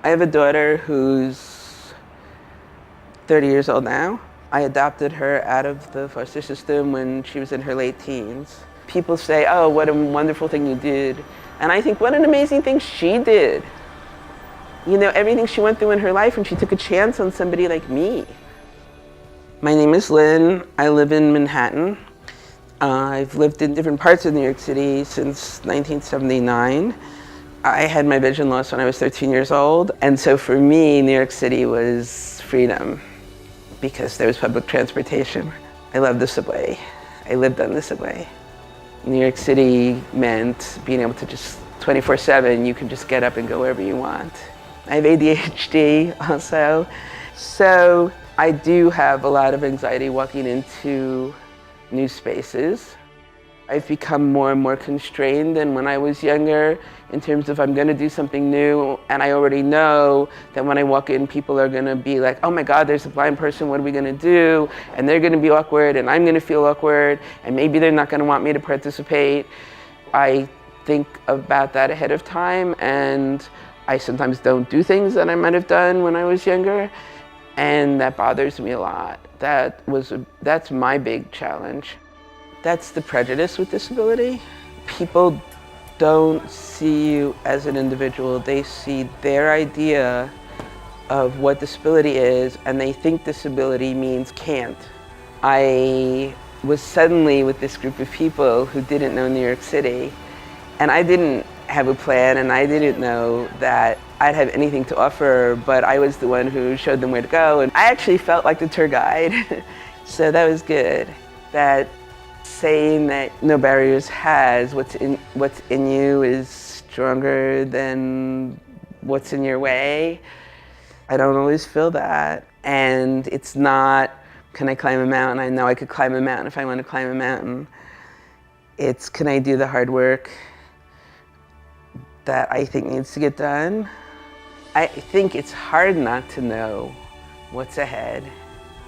I have a daughter who's 30 years old now. I adopted her out of the foster system when she was in her late teens. People say, oh, what a wonderful thing you did. And I think, what an amazing thing she did. You know, everything she went through in her life, and she took a chance on somebody like me. My name is Lynn. I live in Manhattan. I've lived in different parts of New York City since 1979. I had my vision loss when I was 13 years old. And so for me, New York City was freedom because there was public transportation. I loved the subway. I lived on the subway. New York City meant being able to just 24/7, you can just get up and go wherever you want. I have ADHD also. So I do have a lot of anxiety walking into new spaces. I've become more and more constrained than when I was younger in terms of I'm going to do something new, and I already know that when I walk in, people are going to be like, oh my God, there's a blind person, what are we going to do? And they're going to be awkward, and I'm going to feel awkward, and maybe they're not going to want me to participate. I think about that ahead of time, and I sometimes don't do things that I might have done when I was younger, and that bothers me a lot. That's my big challenge. That's the prejudice with disability. People don't see you as an individual. They see their idea of what disability is, and they think disability means can't. I was suddenly with this group of people who didn't know New York City, and I didn't have a plan, and I didn't know that I'd have anything to offer, but I was the one who showed them where to go, and I actually felt like the tour guide. So that was good. That saying that no barriers has what's in you is stronger than what's in your way. I don't always feel that, and it's not, can I climb a mountain? I know I could climb a mountain if I want to climb a mountain. It's, can I do the hard work that I think needs to get done? I think it's hard not to know what's ahead,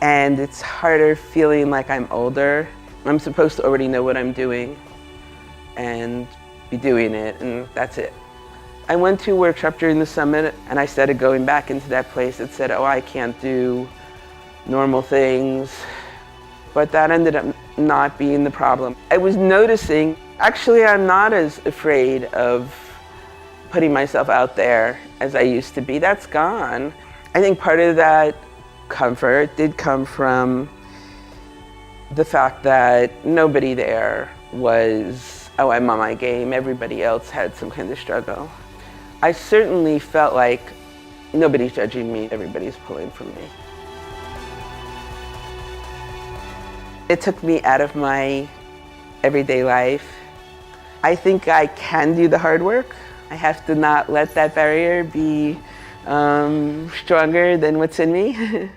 and it's harder feeling like I'm older. I'm supposed to already know what I'm doing and be doing it, and that's it. I went to a workshop during the summit, and I started going back into that place that said, oh, I can't do normal things. But that ended up not being the problem. I was noticing, actually, I'm not as afraid of putting myself out there as I used to be. That's gone. I think part of that comfort did come from the fact that nobody there was, oh, I'm on my game. Everybody else had some kind of struggle. I certainly felt like nobody's judging me, everybody's pulling from me. It took me out of my everyday life. I think I can do the hard work. I have to not let that barrier be stronger than what's in me.